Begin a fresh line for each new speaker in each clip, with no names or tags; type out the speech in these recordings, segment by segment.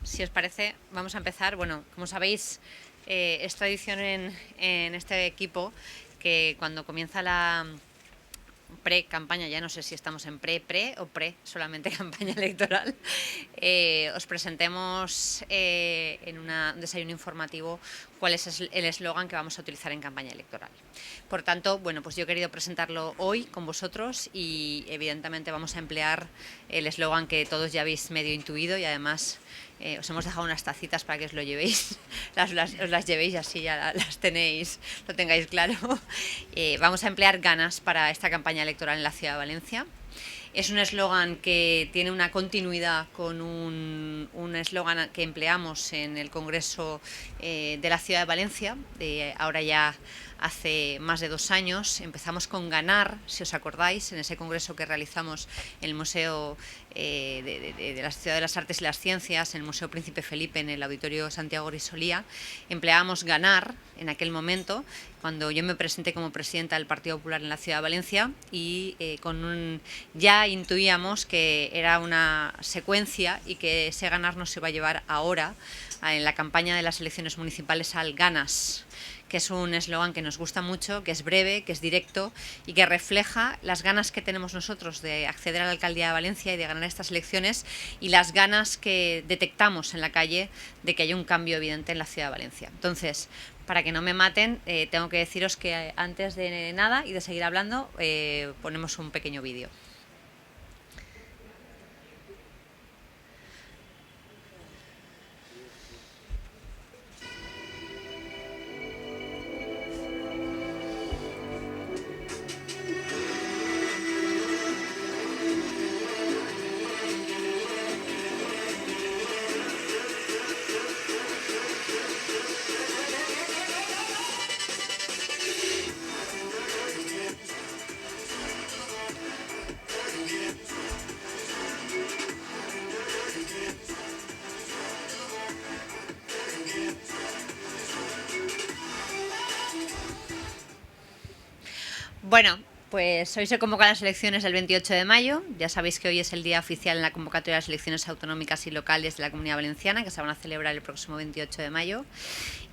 si os parece, vamos a empezar. Bueno, como sabéis, es tradición en este equipo que cuando comienza la pre-campaña, ya no sé si estamos en pre o solamente campaña electoral, os presentemos en un desayuno informativo cuál es el eslogan que vamos a utilizar en campaña electoral. Por tanto, bueno, pues yo he querido presentarlo hoy con vosotros y evidentemente vamos a emplear el eslogan que todos ya habéis medio intuido y además os hemos dejado unas tacitas para que os lo llevéis, os las llevéis y así ya las tenéis, lo tengáis claro. Vamos a emplear ganas para esta campaña electoral en la ciudad de Valencia. Es un eslogan que tiene una continuidad con un eslogan que empleamos en el Congreso de la Ciudad de Valencia, ahora ya hace más de 2 años. Empezamos con ganar, si os acordáis, en ese congreso que realizamos en el Museo de la Ciudad de las Artes y las Ciencias, en el Museo Príncipe Felipe, en el Auditorio Santiago Grisolía. Empleábamos ganar en aquel momento, cuando yo me presenté como presidenta del Partido Popular en la Ciudad de Valencia, y ya intuíamos que era una secuencia y que ese ganar nos iba a llevar ahora, en la campaña de las elecciones municipales, al ganas, que es un eslogan que nos gusta mucho, que es breve, que es directo y que refleja las ganas que tenemos nosotros de acceder a la alcaldía de Valencia y de ganar estas elecciones, y las ganas que detectamos en la calle de que haya un cambio evidente en la ciudad de Valencia. Entonces, para que no me maten, tengo que deciros que antes de nada y de seguir hablando, ponemos un pequeño vídeo. Bueno, pues hoy se convocan las elecciones del 28 de mayo. Ya sabéis que hoy es el día oficial en la convocatoria de las elecciones autonómicas y locales de la Comunidad Valenciana, que se van a celebrar el próximo 28 de mayo.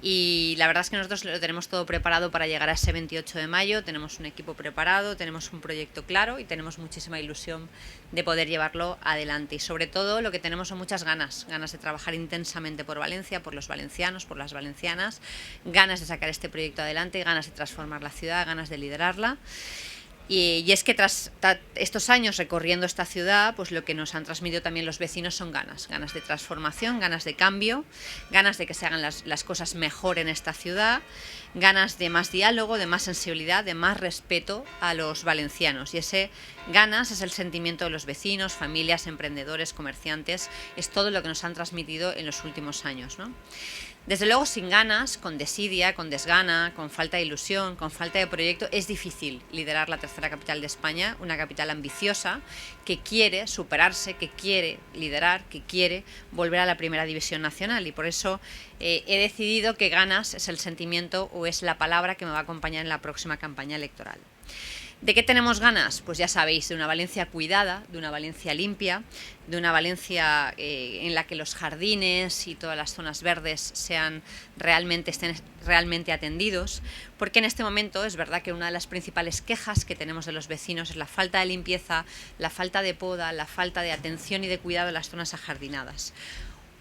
Y la verdad es que nosotros lo tenemos todo preparado para llegar a ese 28 de mayo. Tenemos un equipo preparado, tenemos un proyecto claro y tenemos muchísima ilusión de poder llevarlo adelante. Y sobre todo lo que tenemos son muchas ganas de trabajar intensamente por Valencia, por los valencianos, por las valencianas, ganas de sacar este proyecto adelante, ganas de transformar la ciudad, ganas de liderarla. Y es que tras estos años recorriendo esta ciudad, pues lo que nos han transmitido también los vecinos son ganas de transformación, ganas de cambio, ganas de que se hagan las cosas mejor en esta ciudad, ganas de más diálogo, de más sensibilidad, de más respeto a los valencianos. Y ese ganas es el sentimiento de los vecinos, familias, emprendedores, comerciantes, es todo lo que nos han transmitido en los últimos años, ¿no? Desde luego, sin ganas, con desidia, con desgana, con falta de ilusión, con falta de proyecto, es difícil liderar la tercera capital de España, una capital ambiciosa que quiere superarse, que quiere liderar, que quiere volver a la primera división nacional. Y por eso he decidido que ganas es el sentimiento o es la palabra que me va a acompañar en la próxima campaña electoral. ¿De qué tenemos ganas? Pues ya sabéis, de una Valencia cuidada, de una Valencia limpia, de una Valencia en la que los jardines y todas las zonas verdes estén realmente atendidos, porque en este momento es verdad que una de las principales quejas que tenemos de los vecinos es la falta de limpieza, la falta de poda, la falta de atención y de cuidado de las zonas ajardinadas.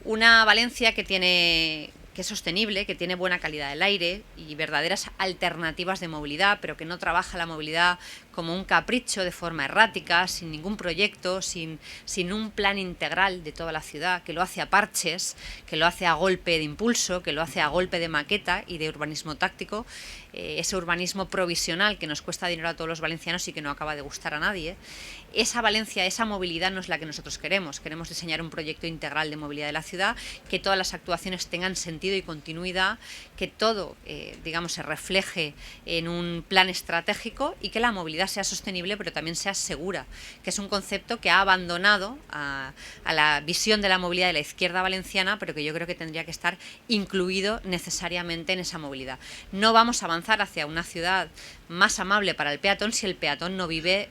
Una Valencia que es sostenible, que tiene buena calidad del aire y verdaderas alternativas de movilidad, pero que no trabaja la movilidad como un capricho de forma errática, sin ningún proyecto, sin un plan integral de toda la ciudad, que lo hace a parches, que lo hace a golpe de impulso, que lo hace a golpe de maqueta y de urbanismo táctico, ese urbanismo provisional que nos cuesta dinero a todos los valencianos y que no acaba de gustar a nadie. Esa Valencia, esa movilidad no es la que nosotros queremos. Queremos diseñar un proyecto integral de movilidad de la ciudad, que todas las actuaciones tengan sentido y continuidad, que todo, se refleje en un plan estratégico y que la movilidad sea sostenible pero también sea segura, que es un concepto que ha abandonado a la visión de la movilidad de la izquierda valenciana, pero que yo creo que tendría que estar incluido necesariamente en esa movilidad. No vamos a avanzar avanzar hacia una ciudad más amable para el peatón si el peatón no vive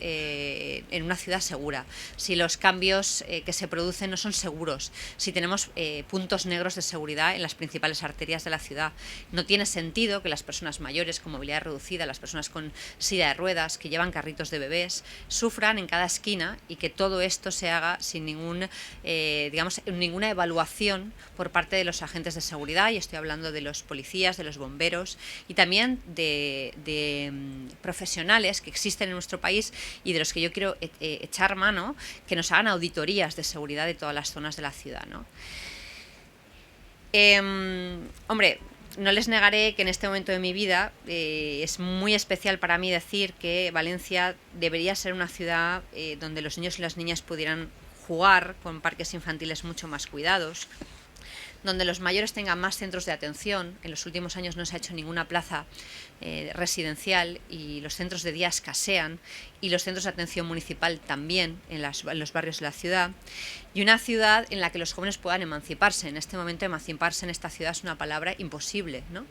en una ciudad segura, si los cambios que se producen no son seguros, si tenemos puntos negros de seguridad en las principales arterias de la ciudad. No tiene sentido que las personas mayores con movilidad reducida, las personas con silla de ruedas, que llevan carritos de bebés, sufran en cada esquina y que todo esto se haga sin ninguna evaluación por parte de los agentes de seguridad, y estoy hablando de los policías, de los bomberos y también de profesionales que existen en nuestro país y de los que yo quiero echar mano, que nos hagan auditorías de seguridad de todas las zonas de la ciudad, ¿no? Hombre, no les negaré que en este momento de mi vida es muy especial para mí decir que Valencia debería ser una ciudad donde los niños y las niñas pudieran jugar con parques infantiles mucho más cuidados, donde los mayores tengan más centros de atención. En los últimos años no se ha hecho ninguna plaza residencial y los centros de día escasean, y los centros de atención municipal también en los barrios de la ciudad, y una ciudad en la que los jóvenes puedan emanciparse. En este momento emanciparse en esta ciudad es una palabra imposible, ¿no?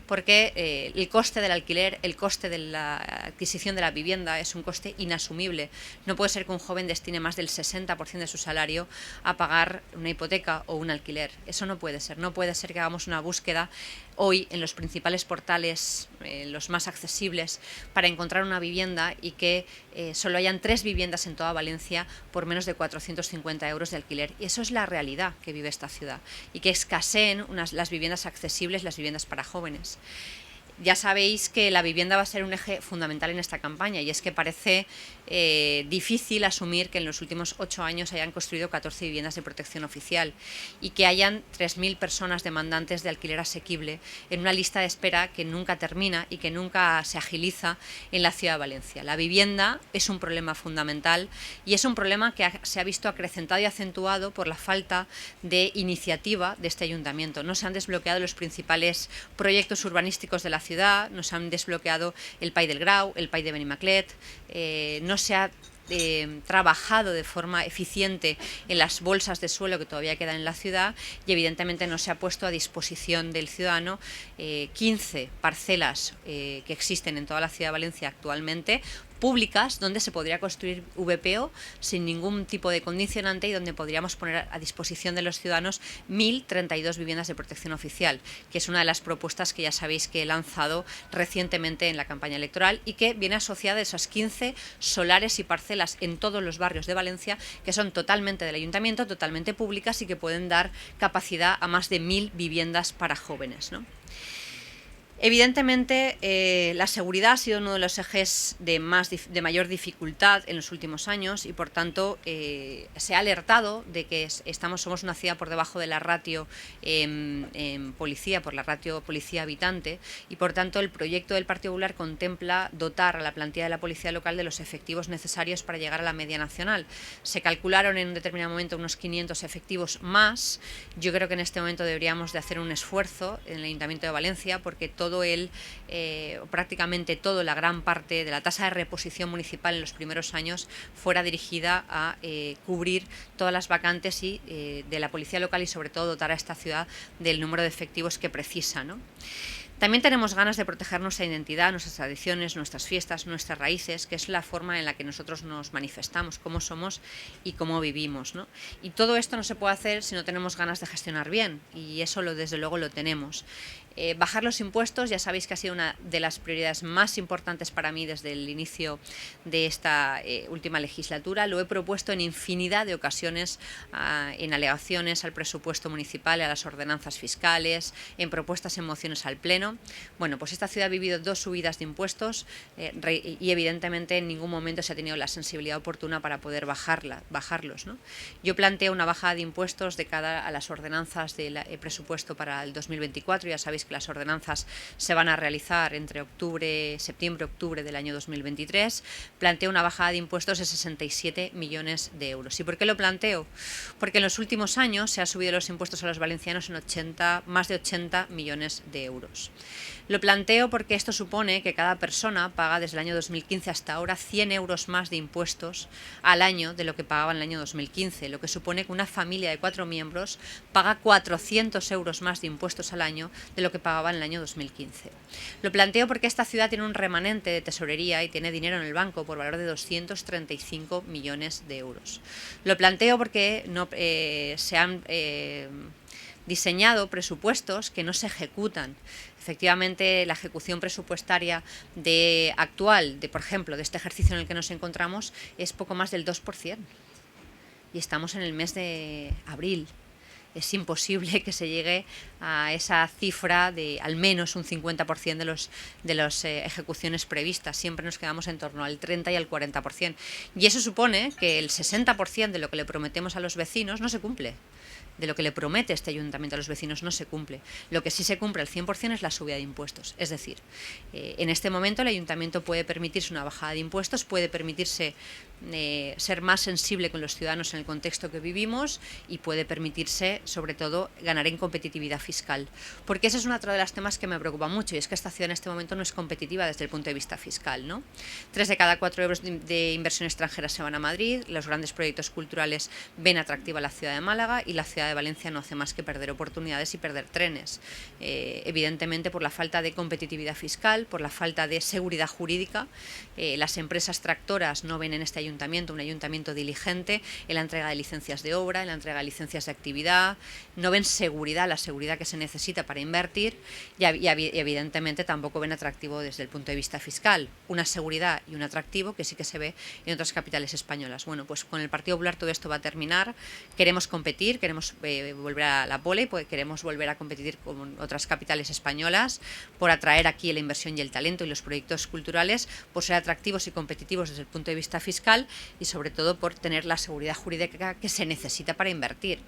Porque el coste del alquiler, el coste de la adquisición de la vivienda es un coste inasumible. No puede ser que un joven destine más del 60% de su salario a pagar una hipoteca o un alquiler. Eso no puede ser. No puede ser que hagamos una búsqueda hoy en los principales portales, los más accesibles, para encontrar una vivienda y que solo hayan 3 viviendas en toda Valencia por menos de 450 euros de alquiler. Y eso es la realidad que vive esta ciudad, y que escaseen las viviendas accesibles, las viviendas para jóvenes. Ya sabéis que la vivienda va a ser un eje fundamental en esta campaña, y es que parece difícil asumir que en los últimos 8 años hayan construido 14 viviendas de protección oficial y que hayan 3.000 personas demandantes de alquiler asequible en una lista de espera que nunca termina y que nunca se agiliza en la ciudad de Valencia. La vivienda es un problema fundamental, y es un problema que se ha visto acrecentado y acentuado por la falta de iniciativa de este ayuntamiento. No se han desbloqueado los principales proyectos urbanísticos de la ciudad, no se han desbloqueado el PAI del Grau, el PAI de Benimaclet, no se ha trabajado de forma eficiente en las bolsas de suelo que todavía quedan en la ciudad, y evidentemente no se ha puesto a disposición del ciudadano 15 parcelas que existen en toda la ciudad de Valencia actualmente, públicas, donde se podría construir VPO sin ningún tipo de condicionante y donde podríamos poner a disposición de los ciudadanos 1.032 viviendas de protección oficial, que es una de las propuestas que ya sabéis que he lanzado recientemente en la campaña electoral y que viene asociada a esas 15 solares y parcelas en todos los barrios de Valencia, que son totalmente del ayuntamiento, totalmente públicas y que pueden dar capacidad a más de 1.000 viviendas para jóvenes, ¿no? Evidentemente, la seguridad ha sido uno de los ejes de mayor dificultad en los últimos años, y por tanto se ha alertado de que somos una ciudad por debajo de la ratio en policía, por la ratio policía habitante, y por tanto el proyecto del Partido Popular contempla dotar a la plantilla de la policía local de los efectivos necesarios para llegar a la media nacional. Se calcularon en un determinado momento unos 500 efectivos más. Yo creo que en este momento deberíamos de hacer un esfuerzo en el Ayuntamiento de Valencia porque prácticamente toda la gran parte de la tasa de reposición municipal en los primeros años fuera dirigida a cubrir todas las vacantes de la policía local, y sobre todo dotar a esta ciudad del número de efectivos que precisa, ¿no? También tenemos ganas de proteger nuestra identidad, nuestras tradiciones, nuestras fiestas, nuestras raíces, que es la forma en la que nosotros nos manifestamos, cómo somos y cómo vivimos, ¿no? Y todo esto no se puede hacer si no tenemos ganas de gestionar bien, y eso desde luego lo tenemos. Bajar los impuestos, ya sabéis que ha sido una de las prioridades más importantes para mí desde el inicio de esta última legislatura. Lo he propuesto en infinidad de ocasiones, en alegaciones al presupuesto municipal, a las ordenanzas fiscales, en propuestas en mociones al Pleno. Bueno, pues esta ciudad ha vivido 2 subidas de impuestos y evidentemente en ningún momento se ha tenido la sensibilidad oportuna para poder bajarlos, ¿no? Yo planteo una bajada de impuestos de cara a las ordenanzas del presupuesto para el 2024. Ya sabéis que las ordenanzas se van a realizar entre septiembre-octubre del año 2023. Planteo una bajada de impuestos de 67 millones de euros. ¿Y por qué lo planteo? Porque en los últimos años se han subido los impuestos a los valencianos en más de 80 millones de euros. Lo planteo porque esto supone que cada persona paga desde el año 2015 hasta ahora 100 euros más de impuestos al año de lo que pagaba en el año 2015, lo que supone que una familia de 4 miembros paga 400 euros más de impuestos al año de lo lo que pagaba en el año 2015. Lo planteo porque esta ciudad tiene un remanente de tesorería y tiene dinero en el banco por valor de 235 millones de euros. Lo planteo porque se han diseñado presupuestos que no se ejecutan. Efectivamente, la ejecución presupuestaria actual, por ejemplo, de este ejercicio en el que nos encontramos, es poco más del 2%. Y estamos en el mes de abril. Es imposible que se llegue a esa cifra de al menos un 50% de las ejecuciones previstas. Siempre nos quedamos en torno al 30 y al 40%. Y eso supone que el 60% de lo que le prometemos a los vecinos no se cumple. De lo que le promete este ayuntamiento a los vecinos no se cumple. Lo que sí se cumple al 100% es la subida de impuestos. Es decir, en este momento el ayuntamiento puede permitirse una bajada de impuestos, puede permitirse ser más sensible con los ciudadanos en el contexto que vivimos y puede permitirse, sobre todo, ganar en competitividad fiscal. Porque ese es uno de los temas que me preocupa mucho, y es que esta ciudad en este momento no es competitiva desde el punto de vista fiscal, ¿no? 3 de cada 4 euros de inversión extranjera se van a Madrid, los grandes proyectos culturales ven atractiva la ciudad de Málaga y la ciudad de Valencia no hace más que perder oportunidades y perder trenes. Evidentemente por la falta de competitividad fiscal, por la falta de seguridad jurídica, las empresas tractoras no ven en este ayuntamiento un ayuntamiento diligente en la entrega de licencias de obra, en la entrega de licencias de actividad, no ven seguridad, la seguridad que se necesita para invertir y evidentemente tampoco ven atractivo desde el punto de vista fiscal, una seguridad y un atractivo que sí que se ve en otras capitales españolas. Bueno, pues con el Partido Popular todo esto va a terminar, queremos competir, queremos volver a la pole, pues queremos volver a competir con otras capitales españolas por atraer aquí la inversión y el talento y los proyectos culturales, por ser atractivos y competitivos desde el punto de vista fiscal y sobre todo por tener la seguridad jurídica que se necesita para invertir.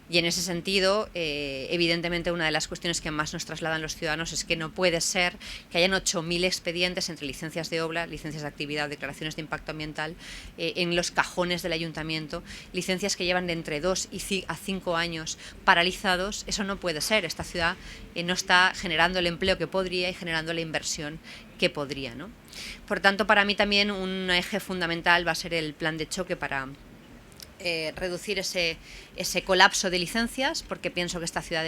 Y en ese sentido, evidentemente una de las cuestiones que más nos trasladan los ciudadanos es que no puede ser que hayan 8.000 expedientes entre licencias de obra, licencias de actividad, declaraciones de impacto ambiental en los cajones del ayuntamiento, licencias que llevan de entre 2 a 5 años paralizados. Eso no puede ser. Esta ciudad no está generando el empleo que podría y generando la inversión que podría, ¿no? Por tanto, para mí también un eje fundamental va a ser el plan de choque para reducir ese colapso de licencias, porque pienso que esta ciudad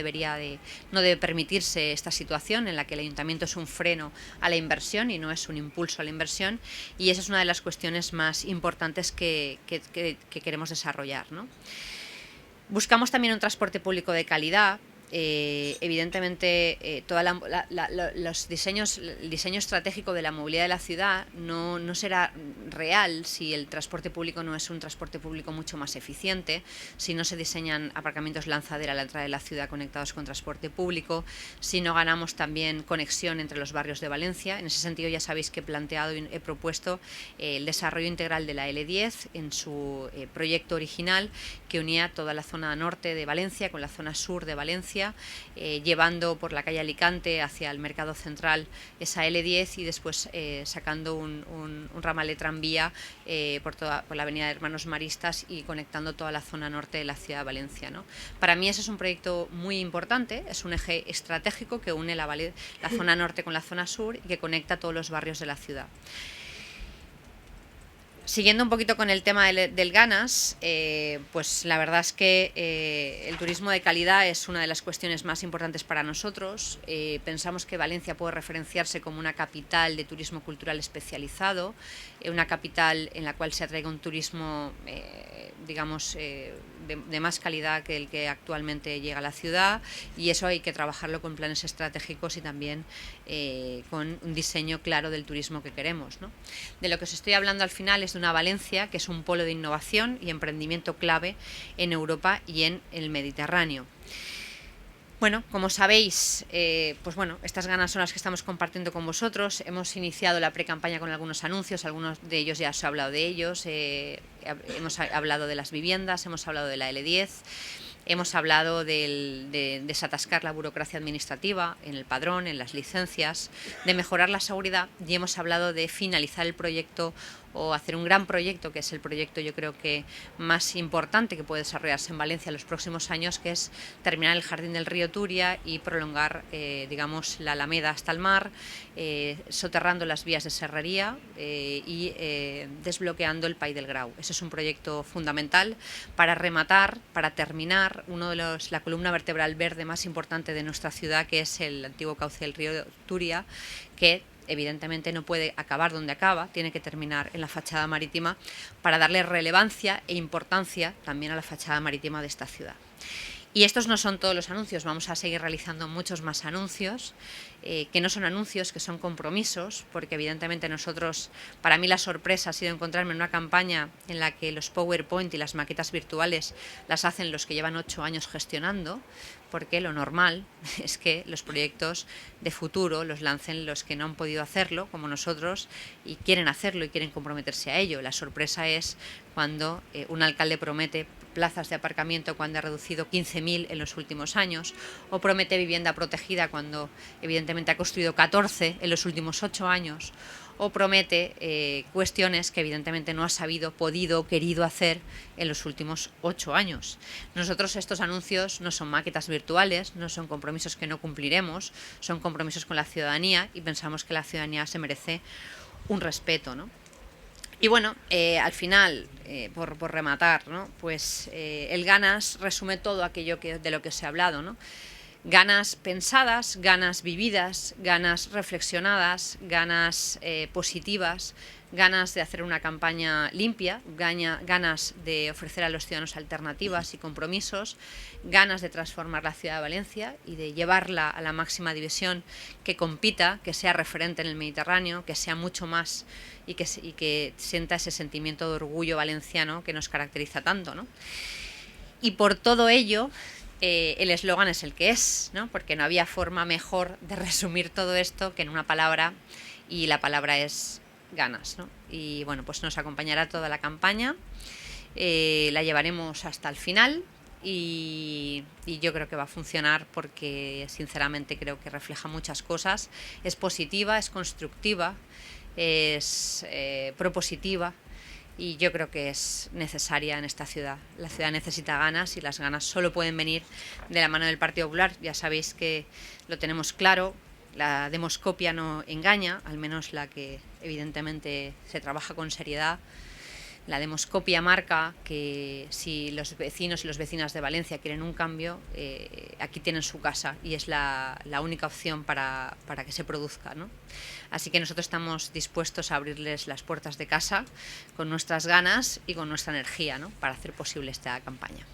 no debe permitirse esta situación en la que el ayuntamiento es un freno a la inversión y no es un impulso a la inversión, y esa es una de las cuestiones más importantes que queremos desarrollar, ¿no? Buscamos también un transporte público de calidad. Evidentemente el diseño estratégico de la movilidad de la ciudad no será real si el transporte público no es un transporte público mucho más eficiente, si no se diseñan aparcamientos lanzadera a la entrada de la ciudad conectados con transporte público, si no ganamos también conexión entre los barrios de Valencia. En ese sentido ya sabéis que he planteado y he propuesto el desarrollo integral de la L10 en su proyecto original, que unía toda la zona norte de Valencia con la zona sur de Valencia, llevando por la calle Alicante hacia el Mercado Central esa L10 y después sacando un ramal de tranvía por la avenida de Hermanos Maristas y conectando toda la zona norte de la ciudad de Valencia, ¿no? Para mí ese es un proyecto muy importante, es un eje estratégico que une la zona norte con la zona sur y que conecta todos los barrios de la ciudad. Siguiendo un poquito con el tema del Ganas, pues la verdad es que el turismo de calidad es una de las cuestiones más importantes para nosotros. Pensamos que Valencia puede referenciarse como una capital de turismo cultural especializado, una capital en la cual se atraiga un turismo, de más calidad que el que actualmente llega a la ciudad, y eso hay que trabajarlo con planes estratégicos y también con un diseño claro del turismo que queremos, ¿no? De lo que os estoy hablando al final es de una Valencia que es un polo de innovación y emprendimiento clave en Europa y en el Mediterráneo. Bueno, como sabéis, estas ganas son las que estamos compartiendo con vosotros. Hemos iniciado la pre-campaña con algunos anuncios, algunos de ellos ya os he hablado de ellos. Hemos hablado de las viviendas, hemos hablado de la L10, hemos hablado de desatascar la burocracia administrativa en el padrón, en las licencias, de mejorar la seguridad, y hemos hablado de finalizar el proyecto o hacer un gran proyecto, que es el proyecto yo creo que más importante que puede desarrollarse en Valencia en los próximos años, que es terminar el Jardín del Río Turia y prolongar, digamos, la Alameda hasta el mar, soterrando las vías de Serrería y desbloqueando el Pai del Grau. Ese es un proyecto fundamental para rematar, para terminar la columna vertebral verde más importante de nuestra ciudad, que es el antiguo cauce del río Turia, que evidentemente no puede acabar donde acaba, tiene que terminar en la fachada marítima para darle relevancia e importancia también a la fachada marítima de esta ciudad. Y estos no son todos los anuncios, vamos a seguir realizando muchos más anuncios, que no son anuncios, que son compromisos, porque evidentemente para mí la sorpresa ha sido encontrarme en una campaña en la que los PowerPoint y las maquetas virtuales las hacen los que llevan 8 años gestionando, porque lo normal es que los proyectos de futuro los lancen los que no han podido hacerlo, como nosotros, y quieren hacerlo y quieren comprometerse a ello. La sorpresa es cuando un alcalde promete plazas de aparcamiento cuando ha reducido 15.000 en los últimos años, o promete vivienda protegida cuando evidentemente ha construido 14 en los últimos 8 años, o promete cuestiones que evidentemente no ha sabido, podido o querido hacer en los últimos 8 años. Nosotros estos anuncios no son maquetas virtuales, no son compromisos que no cumpliremos, son compromisos con la ciudadanía y pensamos que la ciudadanía se merece un respeto, ¿no? Y bueno, al final, por rematar, ¿no? Pues el ganas resume todo aquello de lo que se ha hablado, ¿no? Ganas pensadas, ganas vividas, ganas reflexionadas, ganas positivas, ganas de hacer una campaña limpia, ganas de ofrecer a los ciudadanos alternativas y compromisos, ganas de transformar la ciudad de Valencia y de llevarla a la máxima división, que compita, que sea referente en el Mediterráneo, que sea mucho más y que sienta ese sentimiento de orgullo valenciano que nos caracteriza tanto, ¿no? Y por todo ello, el eslogan es el que es, ¿no? Porque no había forma mejor de resumir todo esto que en una palabra, y la palabra es ganas, ¿no? Y bueno, pues nos acompañará toda la campaña, la llevaremos hasta el final y yo creo que va a funcionar porque sinceramente creo que refleja muchas cosas, es positiva, es constructiva, es propositiva. Y yo creo que es necesaria en esta ciudad. La ciudad necesita ganas y las ganas solo pueden venir de la mano del Partido Popular. Ya sabéis que lo tenemos claro, la demoscopia no engaña, al menos la que evidentemente se trabaja con seriedad. La demoscopia marca que si los vecinos y las vecinas de Valencia quieren un cambio, aquí tienen su casa y es la única opción para que se produzca, ¿no? Así que nosotros estamos dispuestos a abrirles las puertas de casa con nuestras ganas y con nuestra energía, ¿no? Para hacer posible esta campaña.